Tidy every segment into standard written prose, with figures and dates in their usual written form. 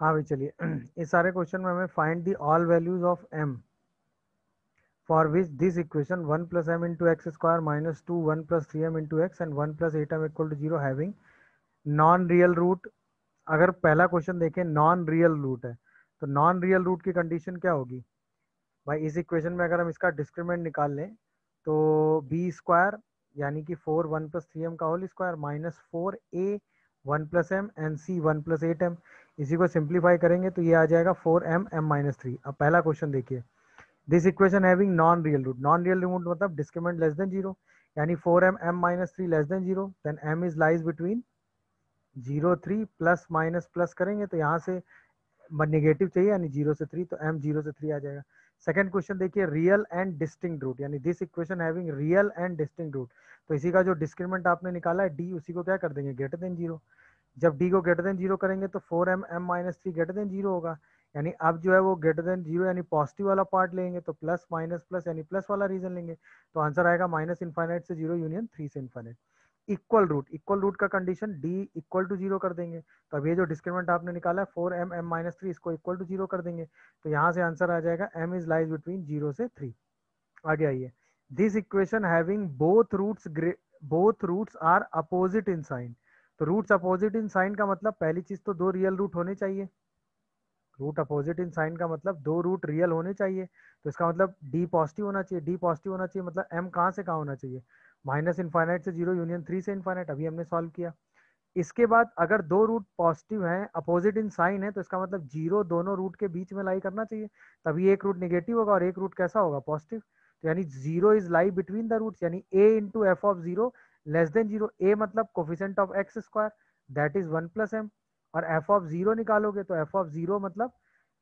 हाँ भाई चलिए इस सारे क्वेश्चन में हमें find the all values of m for which this equation 1 plus m into x square minus two 1 plus 3m into x and 1 plus 8m equal to 0 having non real root. अगर पहला question देखें non real root है तो non real root की condition क्या होगी भाई। इस इक्वेशन में अगर हम इसका डिस्क्रिमिनेंट निकाल लें तो बी स्क्वायर यानी कि 4 1 प्लस 3m का whole square minus 4a 1 plus m and c 1 plus 8m। इसी को सिंप्लीफाई करेंगे तो ये आ जाएगा 4m m माइनस 3। अब पहला क्वेश्चन देखिए, this equation having non real root. Non real root मतलब डिस्क्रिमिनेंट लेस देन जीरो, यानी 4m m minus 3 less than zero, then m is lies between 0 3 plus minus plus करेंगे तो यहाँ से negative चाहिए यानी 0 से 3 तो m 0 से 3 आ जाएगा। सेकंड क्वेश्चन देखिए, रियल एंड डिस्टिंक्ट रूट, यानी this equation having real and distinct root. तो इसी का जो डिस्क्रिमिनेंट आपने निकाला है d, उसी को क्या कर देंगे ग्रेटर देन जीरो। जब d को ग्रेटर देन जीरो करेंगे तो 4m m minus 3 greater than zero होगा, यानी अब जो है वो ग्रेटर देन जीरो यानी पॉजिटिव वाला पार्ट लेंगे तो प्लस माइनस प्लस यानी प्लस वाला रीजन लेंगे तो आंसर आएगा माइनस इनफाइनाइट से जीरो यूनियन 3 से इनफाइनाइट। इक्वल रूट का condition d equal to zero कर देंगे, तो अब ये जो डिस्क्रिमिनेंट आपने निकाला है 4m m माइनस 3 इसको इक्वल टू जीरो कर देंगे तो यहाँ से आंसर आ जाएगा m इज लाइज बिटवीन 0 से 3। आगे आइए, this equation having both roots are opposite in sign. तो रूट्स अपोजिट इन साइन का मतलब पहली चीज तो दो रियल रूट होने चाहिए। रूट अपोजिट इन साइन का मतलब दो रूट रियल होने चाहिए, तो इसका मतलब d पॉजिटिव होना चाहिए। d पॉजिटिव होना चाहिए मतलब m कहाँ से कहाँ होना चाहिए, माइनस इनफाइनाइट से जीरो यूनियन 3 से इनफाइनाइट, अभी हमने सॉल्व किया। इसके बाद अगर दो रूट पॉजिटिव हैं अपोजिट इन साइन है तो इसका मतलब जीरो दोनों रूट के बीच में लाई करना चाहिए, तभी एक रूट नेगेटिव होगा और एक रूट कैसा होगा पॉजिटिव। तो यानी zero is lie between the roots, यानी a into F of zero less than zero. a मतलब coefficient of x square that is 1 plus m, और एफ ऑफ जीरो निकालोगे तो एफ ऑफ जीरो मतलब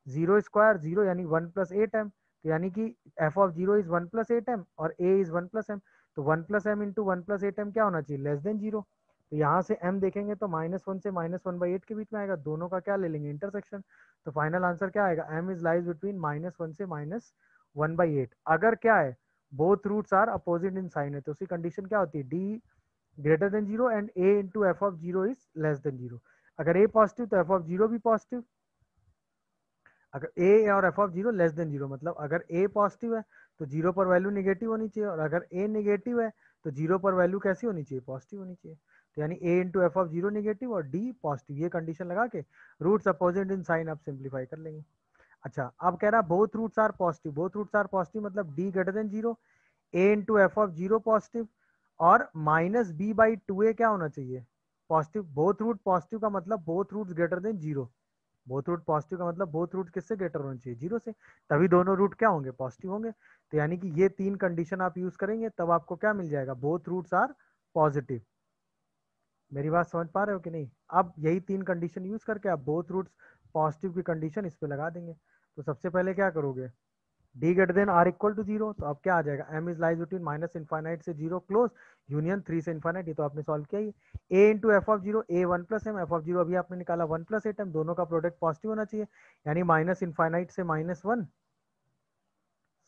जीरो स्क्वायर जीरो यानी 1 plus 8m। तो यानी कि f of zero is 1 plus 8m और a इज 1 प्लस एम, तो 1 plus m into 1 plus 8m क्या होना चाहिए लेस देन जीरो। तो यहाँ से m देखेंगे तो -1 से -1/8 के बीच में आएगा, दोनों का क्या ले लेंगे इंटरसेक्शन, तो फाइनल आंसर क्या आएगा m इज लाइज बिटवीन -1 से -1/8। अगर क्या है both roots are opposite in sign है तो उसकी कंडीशन क्या होती है d greater than zero and a into F of zero is less than zero. अगर a पॉजिटिव तो एफ ऑफ जीरो भी पॉजिटिव, अगर a और f of zero less than zero मतलब अगर a पॉजिटिव है तो जीरो पर वैल्यू निगेटिव होनी चाहिए, और अगर a नेगेटिव है तो जीरो पर वैल्यू कैसी होनी चाहिए पॉजिटिव होनी चाहिए। तो यानी a into F of zero negative और d पॉजिटिव, ये कंडीशन लगा के रूट्स अपोजिट इन साइन आप सिंप्लीफाई कर लेंगे। अच्छा अब कह रहा है both roots are positive, both roots are positive मतलब d greater than zero, a into F of zero positive और minus b by two A क्या होना चाहिए पॉजिटिव। बोथ रूट पॉजिटिव का मतलब both roots greater than zero, both root positive का मतलब both root किससे ग्रेटर होना चाहिए जीरो से, तभी दोनों रूट क्या होंगे पॉजिटिव होंगे। तो यानी कि ये तीन कंडीशन आप यूज करेंगे तब आपको क्या मिल जाएगा बोथ रूट्स आर पॉजिटिव। मेरी बात समझ पा रहे हो कि नहीं। अब यही तीन कंडीशन यूज करके आप बोथ रूट्स पॉजिटिव की कंडीशन इस पे लगा देंगे। तो सबसे पहले क्या करोगे, D greater than or equal to zero, तो अब क्या आ जाएगा m is lies between minus infinite से जीरो क्लोज यूनियन 3 से इनफाइनाइट, ये तो आपने सॉल्व किया ही। a into F of zero a 1 plus M, F of zero अभी आपने निकाला 1 प्लस 8m, दोनों का प्रोडक्ट पॉजिटिव होना चाहिए यानी माइनस इनफाइनाइट से -1,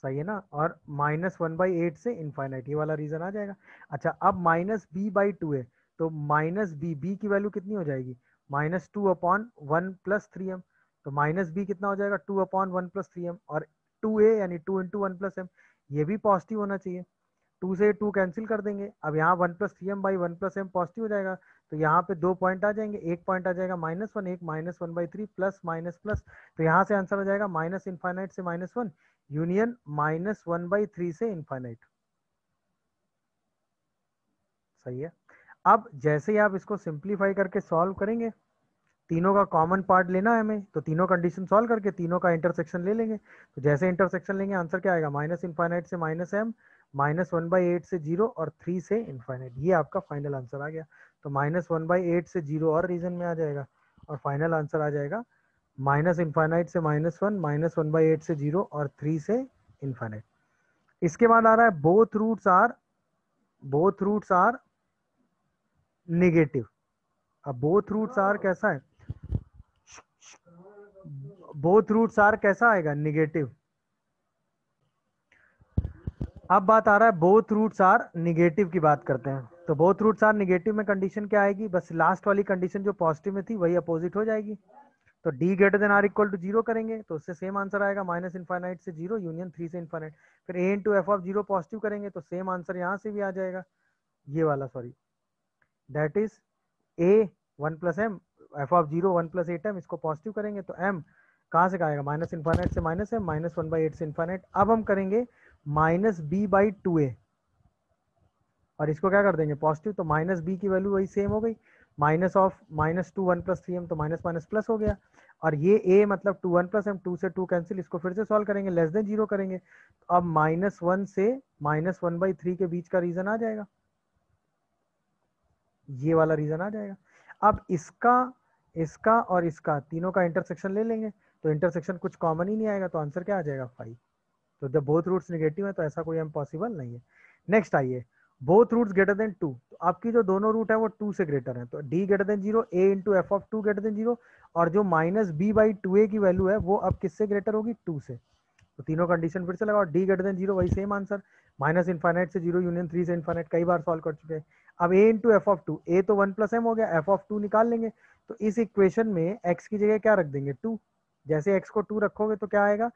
सही है ना, और -1/8 से इनफाइनाइट, ये वाला रीजन आ जाएगा। अच्छा अब माइनस बी बाई टू है तो माइनस बी की वैल्यू कितनी हो जाएगी -2/1 + 3m, तो माइनस बी कितना हो जाएगा 2/1 + 3m, और 2a यानी 2 इंटू 1 प्लस एम, ये भी पॉजिटिव होना चाहिए। 2 से 2 कैंसिल कर देंगे, अब यहाँ 1 + 3m/1 + m पॉजिटिव हो जाएगा, तो यहाँ पे दो पॉइंट आ जाएंगे, एक पॉइंट आ जाएगा -1, एक -1/3 प्लस माइनस प्लस, तो यहाँ से आंसर हो जाएगा माइनस इनफाइनाइट से -1 यूनियन -1/3 से इनफाइनाइट। सही है। अब जैसे ही आप इसको सिंप्लीफाई करके सॉल्व करेंगे, तीनों का कॉमन पार्ट लेना है हमें, तो तीनों कंडीशन सॉल्व करके तीनों का इंटरसेक्शन ले लेंगे, तो जैसे इंटरसेक्शन लेंगे आंसर क्या आएगा माइनस इनफाइनाइट से -m, -1/8 से जीरो और 3 से इनफाइनाइट, ये आपका फाइनल आंसर आ गया। तो -1/8 से जीरो और रीजन में आ जाएगा और फाइनल आंसर आ जाएगा माइनस इनफाइनाइट से -1, -1/8 से जीरो और 3 से इनफाइनाइट। इसके बाद आ रहा है बोथ रूट्स आर नेगेटिव। अब बोथ रूट्स आर कैसा है, बोथ रूट्स आर कैसा आएगा निगेटिव। अब बात आ रहा है बोथ रूट्स आर निगेटिव की बात करते हैं, तो बोथ रूट्स आर निगेटिव में कंडीशन क्या आएगी, बस लास्ट वाली कंडीशन जो पॉजिटिव में थी वही अपोजिट हो जाएगी। तो d greater than or equal to 0 करेंगे तो उससे सेम आंसर आएगा, माइनस इनफाइनाइट से 0 यूनियन 3 से इनफाइनाइट। फिर a into F of 0 positive करेंगे तो सेम आंसर यहाँ से भी आ जाएगा, ये वाला sorry, that is a 1 plus M, F of 0 1 plus 8m, इसको पॉजिटिव करेंगे तो m कहाँ से आएगा, माइनस इनफाइनाइट से माइनस m, माइनस 1/8 से इनफाइनाइट। अब हम करेंगे माइनस b/2a और इसको क्या कर देंगे पॉजिटिव, तो माइनस बी की वैल्यू वही सेम हो गई, minus of minus 2 1 plus 3m, तो माइनस माइनस प्लस हो गया। और ये a मतलब 2 1 प्लस m, 2 से 2 कैंसिल, इसको फिर से सॉल्व करेंगे, लेस देन 0 करेंगे तो अब -1 से -1/3 के बीच का रीजन आ जाएगा, ये वाला रीजन आ जाएगा। अब इसका इसका और इसका तीनों का इंटरसेक्शन ले लेंगे तो इंटरसेक्शन कुछ कॉमन ही नहीं आएगा, तो आंसर क्या आ जाएगा 5। तो जब बोथ रूट्स नेगेटिव है तो ऐसा कोई पॉसिबल नहीं है। नेक्स्ट आइए, बोथ रूट्स ग्रेटर देन 2, तो आपकी जो दोनों रूट है वो 2 से ग्रेटर है, तो d greater than 0, a into F of 2 greater than 0, और जो माइनस b/2a की वैल्यू है वो अब किससे ग्रेटर होगी, 2 से। तो तीनों कंडीशन फिर से लगाओ, d ग्रेटर देन 0 वही सेम आंसर, माइनस इनफाइनाइट से 0 यूनियन 3 से इनफाइनाइट, कई बार सॉल्व कर चुके हैं। अब a into F of 2, a तो 1 प्लस m हो गया, एफ ऑफ 2 निकाल लेंगे, तो इस इक्वेशन में x की जगह क्या रख देंगे 2, जैसे x को 2 रखोगे तो क्या आएगा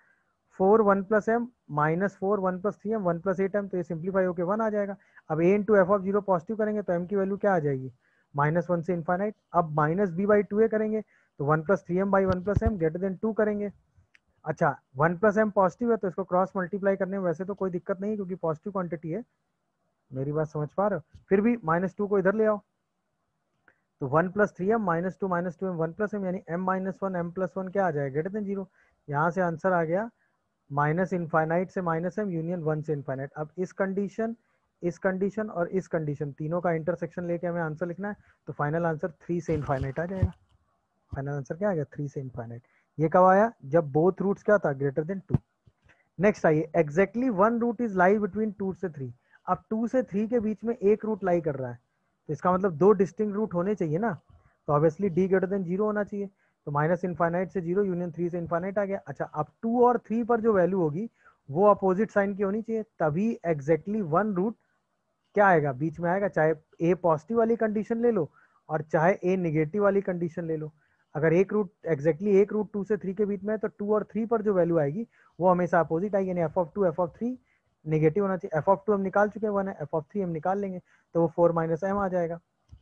4 1 plus m minus 4 1 plus 3m 1 plus 8m, तो ये सिंप्लीफाई होकर 1 आ जाएगा। अब a into F of 0 positive करेंगे तो m की वैल्यू क्या आ जाएगी, -1 से इनफाइनाइट। अब माइनस b/2a करेंगे तो 1 plus 3m/1 plus m greater than 2 करेंगे। अच्छा 1 प्लस m पॉजिटिव है तो इसको क्रॉस मल्टीप्लाई करने में वैसे तो कोई दिक्कत नहीं है क्योंकि पॉजिटिव क्वांटिटी है, मेरी बात समझ पा रहे हो, फिर भी -2 को इधर ले आओ, तो 1 plus 3m -2 -2m 1 plus m, यानी m-1 m+1 क्या आ जाएगा ग्रेटर देन 0। यहाँ से आंसर आ गया माइनस इनफाइनाइट से माइनस m यूनियन 1 से इनफाइनाइट। अब इस कंडीशन और इस कंडीशन तीनों का इंटरसेक्शन लेके हमें आंसर लिखना है, तो फाइनल आंसर 3 से इनफाइनाइट आ जाएगा। फाइनल आंसर क्या आ गया 3 से इनफाइनाइट। ये कब आया, जब बोथ रूट्स क्या था ग्रेटर देन 2। नेक्स्ट आइए, exactly one root is lie between 2 से 3। अब 2 से 3 के बीच में एक रूट लाई कर रहा है, तो इसका मतलब दो डिस्टिंक्ट रूट होने चाहिए ना, तो ऑब्वियसली d ग्रेटर देन 0 होना चाहिए, तो माइनस इनफाइनाइट से 0 यूनियन 3 से इनफाइनाइट आ गया। अच्छा अब 2 और 3 पर जो वैल्यू होगी वो अपोजिट साइन की होनी चाहिए, तभी एग्जैक्टली वन रूट क्या आएगा बीच में आएगा, चाहे a पॉजिटिव वाली कंडीशन ले लो और चाहे a निगेटिव वाली कंडीशन ले लो। अगर एक रूट एग्जैक्टली एक रूट 2 से 3 के बीच में है तो 2 और 3 पर जो वैल्यू आएगी वो हमेशा अपोजिट आएगी, यानी F of 2 F of 3 negative होना चाहिए। एफ ऑफ 2 हम निकाल चुके हैं 1 है, एफ ऑफ 3 हम निकाल लेंगे तो वो 4 माइनस m आ जाएगा,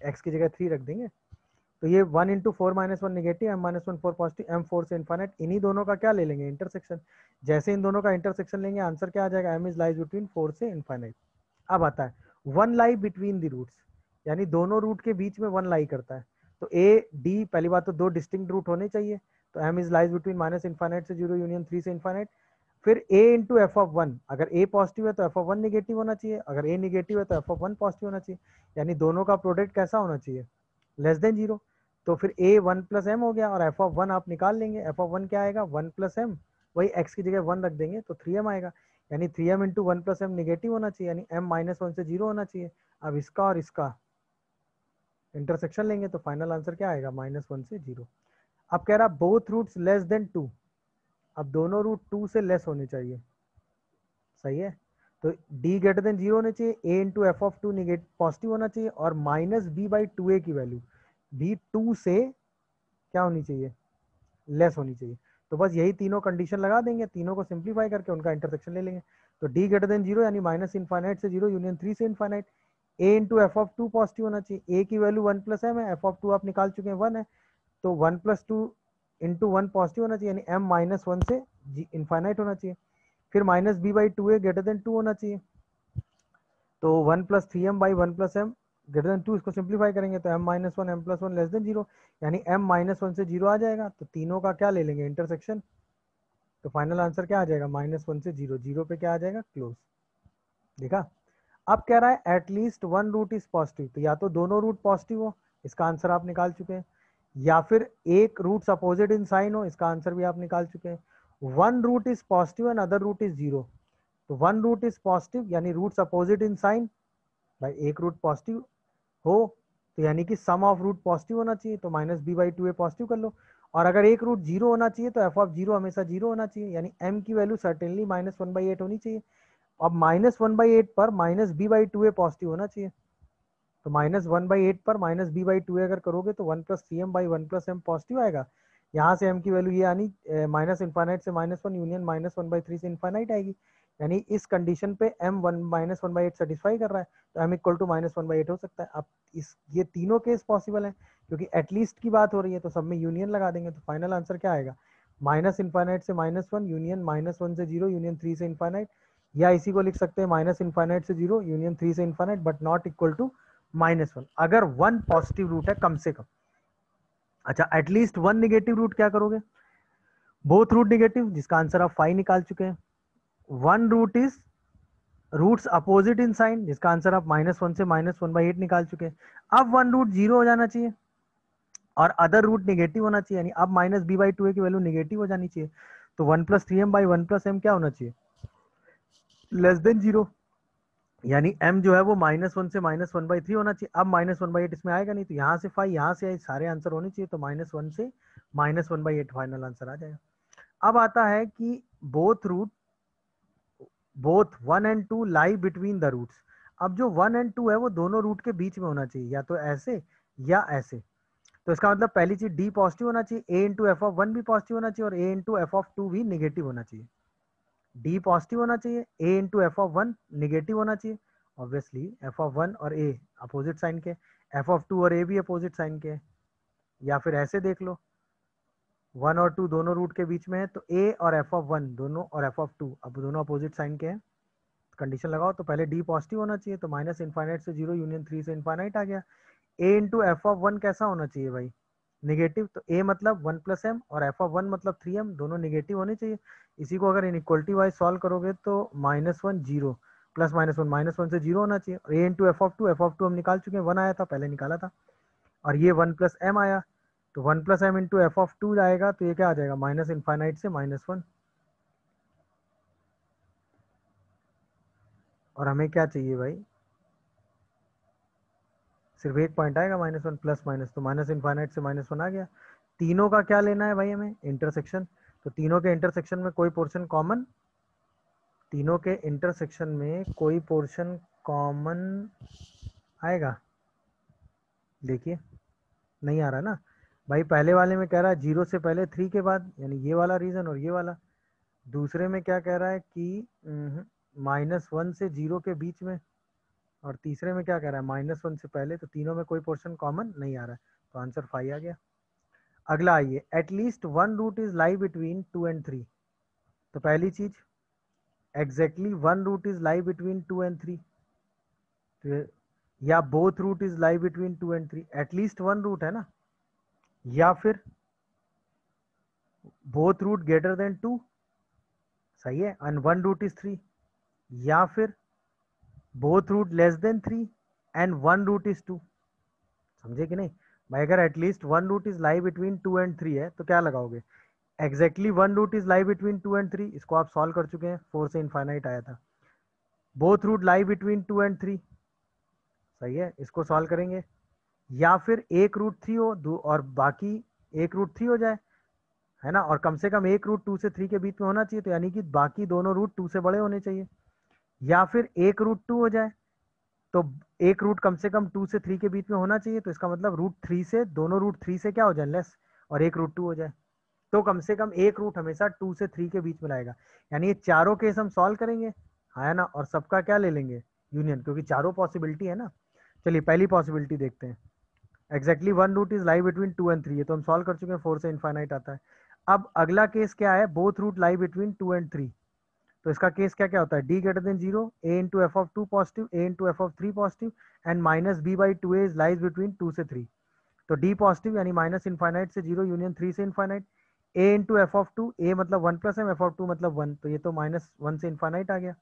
x की जगह 3 रख देंगे, तो ये 1 into 4 minus 1 negative, m-1 4 positive, m 4 से इनफाइनाइट। इन्हीं दोनों का क्या ले लेंगे इंटरसेक्शन, जैसे इन दोनों का इंटरसेक्शन लेंगे आंसर क्या आ जाएगा, m इज लाइज बिटवीन 4 से इनफाइनाइट। अब आता है one lie between the roots, यानी दोनों रूट के बीच में वन लाई करता है, तो ए डी पहली बात तो दो डिस्टिंक्ट रूट होने चाहिए, तो m is lies between minus infinite से 0 यूनियन 3 से इनफाइनाइट। फिर a इंटू एफ ऑफ 1, अगर a पॉजिटिव है तो एफ ऑफ 1 निगेटिव होना चाहिए, अगर a निगेटिव है तो एफ ऑफ 1 पॉजिटिव होना चाहिए, यानी दोनों का प्रोडक्ट कैसा होना चाहिए लेस देन 0। तो फिर a 1 प्लस m हो गया और एफ ऑफ 1 आप निकाल लेंगे, एफ ऑफ 1 क्या आएगा 1 प्लस m, वही x की जगह 1 रख देंगे तो 3m आएगा, यानी 3m into 1 plus m negative होना चाहिए, यानी m-1 से 0 होना चाहिए। अब इसका और इसका इंटरसेक्शन लेंगे तो फाइनल आंसर क्या आएगा -1 से 0। अब कह रहा बोथ रूट्स लेस देन 2, अब दोनों रूट 2 से लेस होने चाहिए, सही है, तो d ग्रेटर देन 0 होने चाहिए, a into F of 2 negative positive होना चाहिए, और माइनस b/2a की वैल्यू भी 2 से क्या होनी चाहिए लेस होनी चाहिए। तो बस यही तीनों कंडीशन लगा देंगे, तीनों को सिंप्लीफाई करके उनका इंटरसेक्शन ले लेंगे, तो d ग्रेटर देन 0 यानी माइनस इनफाइनाइट से 0 यूनियन 3 से infinite, a into F of 2 positive होना चाहिए, a की वैल्यू 1 प्लस m है, एफ ऑफ 2 आप निकाल चुके हैं 1 है, तो 1 प्लस 2 इंटू 1 पॉजिटिव होना चाहिए, यानी m-1 से इनफाइनाइट होना चाहिए। फिर माइनस b/2a ग्रेटर देन 2 होना चाहिए, तो 1 plus 3m/1 plus m greater than 2, इसको सिंप्लीफाई करेंगे तो m-1 m+1 लेस देन 0, यानी m-1 से 0 आ जाएगा, तो तीनों का क्या ले लेंगे इंटरसेक्शन, तो फाइनल आंसर क्या आ जाएगा -1 से 0, 0 पे क्या आ जाएगा क्लोज। देखा, अब कह रहा है at least one root is positive, तो या तो दोनों रूट पॉजिटिव हो, इसका आंसर आप निकाल चुके हैं, या फिर एक रूट्स अपोजिट इन साइन हो, इसका आंसर भी आप निकाल चुके हैं। One root is positive and other root is 0, तो वन रूट इज पॉजिटिव यानी रूट्स अपोजिट इन साइन, भाई एक रूट पॉजिटिव हो तो यानी कि सम ऑफ रूट पॉजिटिव होना चाहिए, तो माइनस b/2a पॉजिटिव कर लो, और अगर एक रूट 0 होना चाहिए तो एफ ऑफ 0 हमेशा 0 होना चाहिए, यानी m की वैल्यू सर्टेनली -1/8 होनी चाहिए। अब -1/8 पर माइनस b/2a पॉजिटिव होना चाहिए, तो -1/8 पर -b/2a अगर करोगे तो 1 plus 3m/1 plus m positive आएगा, यहाँ से m की वैल्यू ये आनी माइनस इनफाइनाइट से -1 यूनियन -1/3 से इनफाइनाइट आएगी, यानी इस कंडीशन पे m 1 -1/8 सेटिस्फाई कर रहा है, तो m इक्वल टू -1/8 हो सकता है। अब इस ये तीनों केस पॉसिबल है, क्योंकि एटलीस्ट की बात हो रही है, तो सब में यूनियन लगा देंगे, तो फाइनल आंसर क्या आएगा, माइनस इनफाइनाइट से -1 यूनियन -1 से 0 यूनियन 3 से इनफाइनाइट, या इसी को लिख सकते हैं माइनस इनफाइनाइट से 0 यूनियन 3 से infinite but not equal to -1, अगर वन पॉजिटिव रूट है कम से कम। अच्छा, एटलीस्ट वन निगेटिव रूट क्या करोगे, बोथ रूट निगेटिव, जिसका आंसर आप 5 निकाल चुके हैं। One root is roots opposite in sign, जिसका आंसर आप -1 से -1/8 निकाल चुके हैं। अब वन रूट 0 हो जाना चाहिए और अदर रूट निगेटिव होना चाहिए, यानी अब -b/2a की वैल्यू निगेटिव हो जानी चाहिए, तो 1 + 3m/1 + m क्या होना चाहिए, लेस देन 0, यानी m जो है वो -1 से -1/3 होना चाहिए। अब -1/8 इसमें आएगा नहीं, तो यहाँ से 5, यहाँ से सारे आंसर होने चाहिए, तो -1 से -1/8 फाइनल आंसर आ जाएगा। अब आता है कि both 1 and 2 lie between the roots. अब जो 1 एंड 2 है वो दोनों रूट के बीच में होना चाहिए, या तो ऐसे या ऐसे, तो इसका मतलब पहली चीज डी पॉजिटिव होना चाहिए, a into F of one भी पॉजिटिव होना चाहिए और a into F of two भी निगेटिव होना चाहिए। डी पॉजिटिव होना चाहिए, a into F of one negative होना चाहिए, ऑब्वियसली एफ ऑफ वन और a अपोजिट साइन के, एफ ऑफ टू और a भी अपोजिट साइन के, या फिर ऐसे देख लो 1 और 2 दोनों रूट के बीच में है, तो a और एफ ऑफ वन दोनों और एफ ऑफ टू अब दोनों अपोजिट साइन के हैं, कंडीशन लगाओ, तो पहले डी पॉजिटिव होना चाहिए, तो माइनस इनफाइनाइट से 0 यूनियन 3 से इनफाइनाइट आ गया। a into F of one कैसा होना चाहिए भाई, नेगेटिव, तो a मतलब 1 + m और f ऑफ 1 मतलब 3m, दोनों नेगेटिव होने चाहिए। इसी को अगर इनइक्वलिटी वाइज सॉल्व करोगे तो -1 0 प्लस -1 -1 से 0 होना चाहिए। a into F of two हम निकाल चुके हैं, 1 आया था पहले निकाला था, और ये 1 + m आया, तो 1 + m into F of two आएगा, तो ये क्या आ जाएगा माइनस इनफाइनाइट से -1, और हमें क्या चाहिए भाई, सिर्फ एक पॉइंट आएगा -1 प्लस माइनस, तो माइनस इनफाइनाइट से -1 आ गया। तीनों का क्या लेना है भाई हमें, इंटरसेक्शन, तो तीनों के इंटरसेक्शन में कोई पोर्शन कॉमन, तीनों के इंटरसेक्शन में कोई पोर्शन कॉमन आएगा, देखिए नहीं आ रहा ना भाई, पहले वाले में कह रहा है 0 से पहले 3 के बाद, यानी ये वाला रीजन और ये वाला। दूसरे में क्या कह रहा है कि -1 से 0 के बीच में, और तीसरे में क्या कह रहा है -1 से पहले, तो तीनों में कोई पोर्शन कॉमन नहीं आ रहा है, तो आंसर 5 आ गया। अगला आइए, at least one root is lie between 2 and 3, तो पहली चीज exactly one root is lie between 2 and 3, या both root is lie between 2 and 3, at least one root है ना, या फिर बोथ रूट ग्रेटर देन 2, सही है, एंड वन रूट इज 3, या फिर both root less than 3 and one root is 2, समझे कि नहीं भाई, अगर at least one root is lie between 2 and 3 है तो क्या लगाओगे, exactly one root is lie between 2 and 3, इसको आप सॉल्व कर चुके हैं, 4 से इनफाइनाइट आया था। Both root lie between 2 and 3, सही है, इसको सॉल्व करेंगे, या फिर एक रूट 3 हो दो और बाकी एक रूट 3 हो जाए, है ना, और कम से कम एक रूट 2 से 3 के बीच में होना चाहिए, तो यानी कि बाकी दोनों रूट 2 से बड़े होने चाहिए, या फिर एक रूट 2 हो जाए, तो एक रूट कम से कम 2 से 3 के बीच में होना चाहिए, तो इसका मतलब रूट 3 से दोनों रूट 3 से क्या हो जाए लेस, और एक रूट 2 हो जाए, तो कम से कम एक रूट हमेशा 2 से 3 के बीच में लाएगा, यानी ये चारों केस हम सॉल्व करेंगे, है ना, और सबका क्या ले लेंगे यूनियन, क्योंकि चारों पॉसिबिलिटी है ना। चलिए पहली पॉसिबिलिटी देखते हैं, exactly one root is lie between 2 and 3, ये तो हम सॉल्व कर चुके हैं, 4 से इनफाइनाइट आता है। अब अगला केस क्या है, both root lie between 2 and 3, तो इसका केस क्या क्या होता है, D greater than 0, a into F of 2 positive, a into F of 3 positive, and minus b/2a is lies between 2 से 3, तो डी पॉजिटिव यानी माइनस इनफाइनाइट से 0 यूनियन 3 से infinite, a into F of two, a मतलब 1 + m, F of to मतलब 1, तो ये तो -1 से इनफाइनाइट आ गया।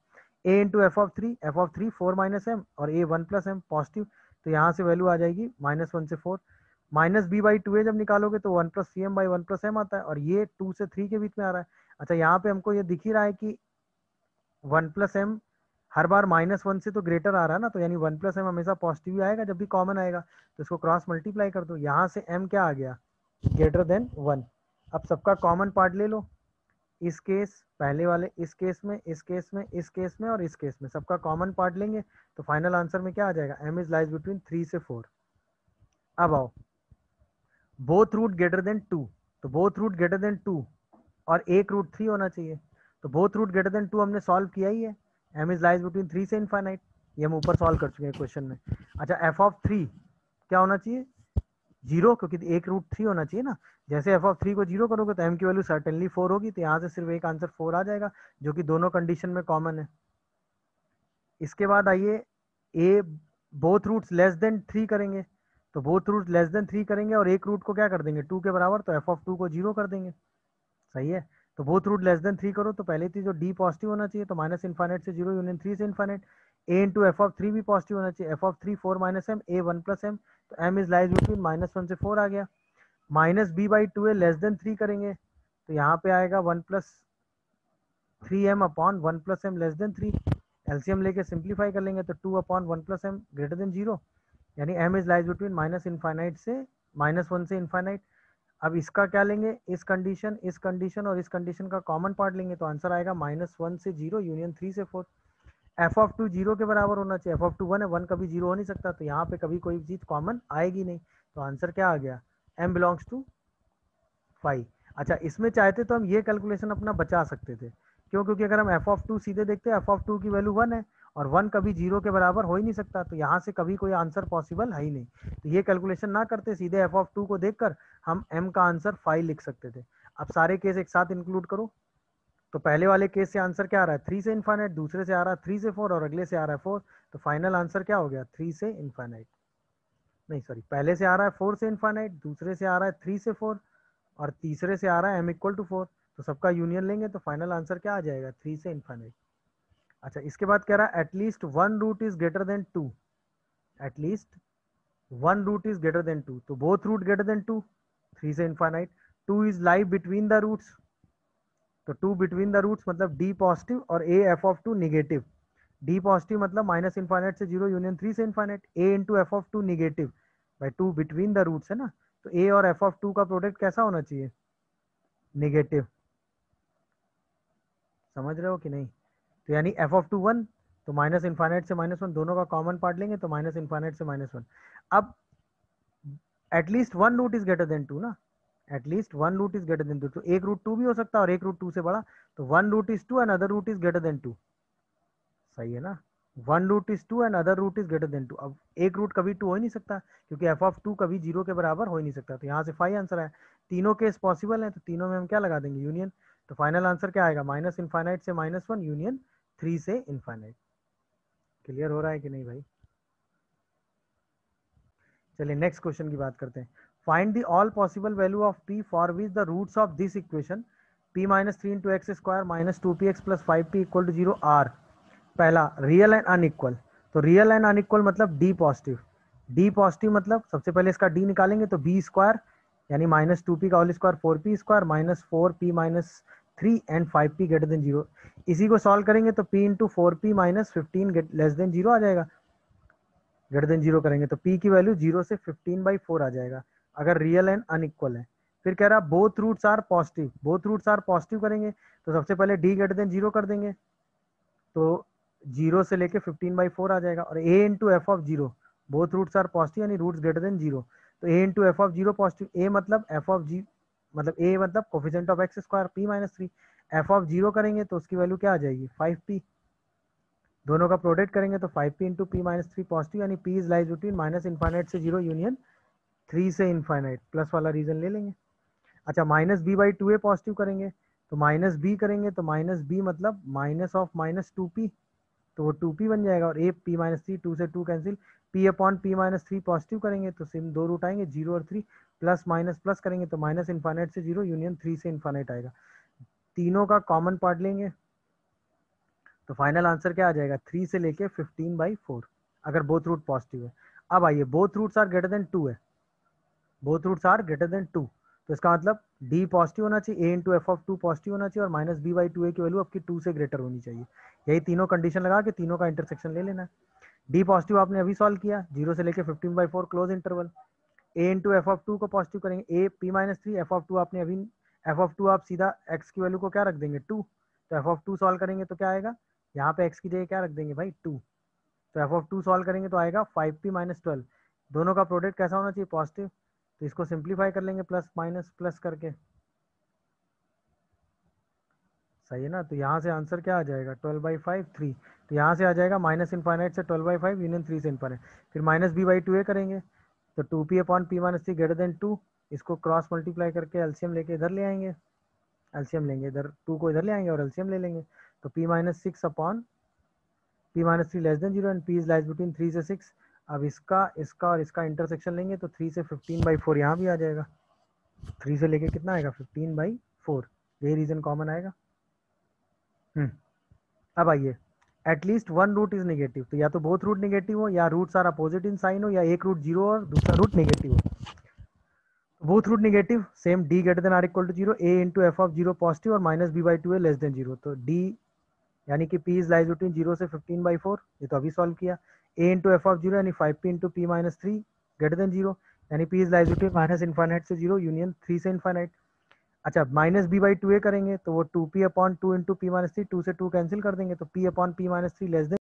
A into F of three 4 - m, और ए 1 + m पॉजिटिव, तो यहाँ से वैल्यू आ जाएगी -1 से 4, माइनस b/2a जब निकालोगे तो 1 + 3m/1 + m आता है, और ये 2 से 3 के बीच में आ रहा है। अच्छा, यहाँ पे हमको ये दिख ही रहा है कि 1 + m हर बार -1 से तो ग्रेटर आ रहा है ना, तो यानी 1 + m हमेशा पॉजिटिव ही आएगा जब भी कॉमन आएगा, तो इसको क्रॉस मल्टीप्लाई कर दो, यहाँ से m क्या आ गया ग्रेटर देन 1। अब सबका कॉमन पार्ट ले लो, इस केस पहले वाले, इस केस में, इस केस में, इस केस में और इस केस में, सबका कॉमन पार्ट लेंगे, तो फाइनल आंसर में क्या आ जाएगा, m इज लाइज बिटवीन 3 से 4। अब आओ, बोथ रूट ग्रेटर देन 2, तो बोथ रूट ग्रेटर देन 2 और एक रूट 3 होना चाहिए। तो बोथ रूट ग्रेटर देन 2 हमने सॉल्व किया ही है, एम इज लाइज बिटवीन 3 से इनफाइनाइट, ये हम ऊपर सॉल्व कर चुके हैं क्वेश्चन में। अच्छा एफ ऑफ 3 क्या होना चाहिए, 0, क्योंकि एक रूट 3 होना चाहिए ना। जैसे एफ ऑफ 3 को 0 करोगे तो एम की वैल्यू सर्टेनली 4 होगी, तो यहाँ से सिर्फ एक आंसर 4 आ जाएगा, जो कि दोनों कंडीशन में कॉमन है। इसके बाद आइए A both roots less than 3 करेंगे, तो बोथ रूट लेस देन 3 करेंगे और एक रूट को क्या कर देंगे 2 के बराबर, तो एफ ऑफ 2 को 0 कर देंगे। सही है, तो बोथ रूट लेस देन 3 करो तो पहले थी जो डी पॉजिटिव होना चाहिए, तो माइनस इन्फाइनाइट से 0 यूनियन 3 से infinite. A into F of 3 भी पॉजिटिव होना चाहिए, F of 3 4 minus M, A 1 plus M, तो एम इज लाइज बिटवीन -1 से 4 आ गया। Minus B by 2 A less than 3 करेंगे, तो यहाँ पे आएगा 1 plus 3m upon 1 plus M less than 3। LCM लेके सिंप्लीफाई कर लेंगे तो 2 upon 1 plus M greater than 0, यानी M is lies between minus infinite से -1 से इनफाइनाइट। अब इसका क्या लेंगे, इस कंडीशन और इस कंडीशन का कॉमन पार्ट लेंगे, तो आंसर आएगा -1 से 0 यूनियन 3 से 4। एफ ऑफ 2 0 के बराबर होना चाहिए, एफ ऑफ 2 1 है, 1 कभी 0 हो नहीं सकता, तो यहाँ पे कभी कोई चीज कॉमन आएगी नहीं, तो आंसर क्या आ गया, एम बिलोंग्स टू 5। अच्छा इसमें चाहते तो हम ये कैलकुलेशन अपना बचा सकते थे, क्यों, क्योंकि अगर हम एफ ऑफ 2 सीधे देखते हैं, एफ ऑफ 2 की वैल्यू 1 है और 1 कभी 0 के बराबर हो ही नहीं सकता, तो यहाँ से कभी कोई आंसर पॉसिबल है ही नहीं, तो ये कैलकुलेशन ना करते सीधे एफ ऑफ 2 को देखकर हम m का आंसर 5 लिख सकते थे। अब सारे केस एक साथ इंक्लूड करो, तो पहले वाले केस से आंसर क्या आ रहा है 3 से इन्फाइनाइट, दूसरे से आ रहा है 3 से 4 और अगले से आ रहा है 4, तो फाइनल आंसर क्या हो गया 3 से इन्फाइनाइट, नहीं सॉरी, पहले से आ रहा है 4 से इन्फाइनाइट, दूसरे से आ रहा है 3 से 4 और तीसरे से आ रहा है m इक्वल टू 4, तो सबका यूनियन लेंगे तो फाइनल आंसर क्या आ जाएगा 3 से इन्फाइनाइट। अच्छा इसके बाद कह रहा है at least one root is greater than 2, at least one root is greater than 2, तो बोथ रूट ग्रेटर देन 2, 3 से infinite. 2 is lie between the roots, तो 2 बिटवीन द रूट्स मतलब डी पॉजिटिव और A F of 2 negative, D positive मतलब minus infinite से 0 union 3 से infinite, A into F of 2 negative by 2 between the roots है ना, तो ए और एफ ऑफ 2 का प्रोडक्ट कैसा होना चाहिए, निगेटिव। समझ रहे हो कि नहीं, तो यानी एफ ऑफ 2 1, तो माइनस इन्फाइनाइट से -1 दोनों का कॉमन पार्ट लेंगे तो माइनस इन्फाइनाइट से -1। अब at least one root is greater than 2 ना, at least one root is greater than 2, तो एक रूट 2 भी हो सकता है और एक रूट 2 से बड़ा, तो one root is 2 and other root is greater than 2। सही है ना, one root is 2 and other root is greater than 2। अब एक रूट कभी 2 हो ही नहीं सकता, क्योंकि एफ ऑफ 2 कभी 0 के बराबर हो ही नहीं सकता, तो यहाँ से 5 आंसर है। तीनों केस पॉसिबल है, तो तीनों में हम क्या लगा देंगे यूनियन, तो फाइनल आंसर क्या आएगा माइनस इन्फाइनाइट से -1 यूनियन 3 से इन्फाइनाइट। क्लियर हो रहा है कि नहीं भाई। चलिए नेक्स्ट क्वेश्चन की बात करते हैं। Find the all possible value of p for which the roots of this equation p minus 3 into x square minus 2px plus 5p equal to 0 are. पहला रियल एंड अनइक्वल, तो real and unequal मतलब D positive, D positive मतलब सबसे पहले इसका D निकालेंगे तो B square यानी -2p का whole square 4p square -4p minus 3 and 5p greater than 0। इसी को सॉल्व करेंगे तो p into 4p minus 15 less than 0 आ जाएगा, ग्रेटर देन 0 करेंगे तो p की वैल्यू 0 से 15/4 आ जाएगा अगर रियल एंड अनइक्वल है। फिर कह रहा both roots are positive, both roots are positive करेंगे तो सबसे पहले d ग्रेटर देन 0 कर देंगे, तो 0 से लेके 15/4 आ जाएगा, और a into F of 0, both roots are positive यानी रूट्स ग्रेटर देन 0, तो a into F of 0 positive, a मतलब एफ ऑफ जी मतलब a मतलब coefficient of x square p minus 3, F of 0 करेंगे तो उसकी वैल्यू क्या आ जाएगी 5p, दोनों का प्रोडक्ट करेंगे तो 5p into p minus 3 positive, यानी p is lies between minus infinite से 0 यूनियन 3 से इन्फाइनाइट, प्लस वाला रीजन ले लेंगे। अच्छा minus B by 2a positive करेंगे तो माइनस बी करेंगे तो माइनस बी मतलब माइनस ऑफ -2p, तो वो 2p बन जाएगा, और a p माइनस 3 2 से 2 cancel, p upon p minus 3 positive करेंगे तो सिम दो रूट आएंगे 0 और 3, प्लस माइनस प्लस करेंगे तो माइनस इन्फाइनाइट से 0 यूनियन 3 से इन्फाइनाइट आएगा, तीनों का कॉमन पार्ट लेंगे तो फाइनल आंसर क्या आ जाएगा 3 से लेके 15/4 अगर बोथ रूट पॉजिटिव है। अब आइए both roots are greater than 2 है, both roots are greater than 2, तो इसका मतलब d पॉजिटिव होना चाहिए, a into F of 2 positive होना चाहिए और माइनस बी बाई 2a की वैल्यू आपकी 2 से ग्रेटर होनी चाहिए। यही तीनों कंडीशन लगा के तीनों का इंटरसेक्शन ले लेना है। डी पॉजिटिव आपने अभी सॉल्व किया 0 से लेके 15/4 close interval, a into F of 2 को पॉजिटिव करेंगे, a p minus 3 F of 2 आपने अभी एफ ऑफ 2 आप सीधा x की वैल्यू को क्या रख देंगे 2, तो एफ ऑफ 2 सॉल्व करेंगे तो क्या आएगा, यहाँ पे x की जगह क्या रख देंगे भाई 2, तो एफ ऑफ 2 सॉल्व करेंगे तो आएगा 5p माइनस 12, दोनों का प्रोडक्ट कैसा होना चाहिए पॉजिटिव, तो इसको सिंप्लीफाई कर लेंगे प्लस माइनस प्लस करके, सही है ना। तो यहाँ से आंसर क्या आ जाएगा 12/5 3। तो यहाँ से आ जाएगा माइनस इन्फाइनाइट से 12/5 यूनियन 3 से इन्फाइनाइट। फिर माइनस b/2a करेंगे तो 2p/p - 3 ग्रेटर देन 2। इसको क्रॉस मल्टीप्लाई करके एलसीएम लेके इधर ले आएंगे, एलसीएम लेंगे इधर 2 को इधर ले आएंगे और एलसीएम ले लेंगे। तो p-6/p-3 less than 0 and p is lies between 3 से 6। अब इसका और इसका इंटरसेक्शन लेंगे तो 3 से 15/4 यहाँ भी आ जाएगा। 3 से लेके कितना आएगा 15/4, यही रीजन कॉमन आएगा। अब आइए, at least one root is negative. तो या तो बोथ रूट नेगेटिव हो, या roots are opposite in sign हो, या एक रूट जीरो और दूसरा रूट नेगेटिव हो। Both root negative, same d greater than or equal to 0, a into F of 0 positive और माइनस b/2a लेस देन 0। तो d यानी कि p इज लाइज बिटवीन 0 से 15/4, ये तो अभी सॉल्व किया। a इंटू एफ ऑफ 0 यानी 5p into p-3 greater than 0, यानी p is lies between minus infinite से 0 यूनियन 3 से इन्फाइनाइट। अच्छा, माइनस b/2a करेंगे तो वो 2p/2 इंटू p-3, 2 से 2 कैंसिल कर देंगे तो p/p-3 लेस देन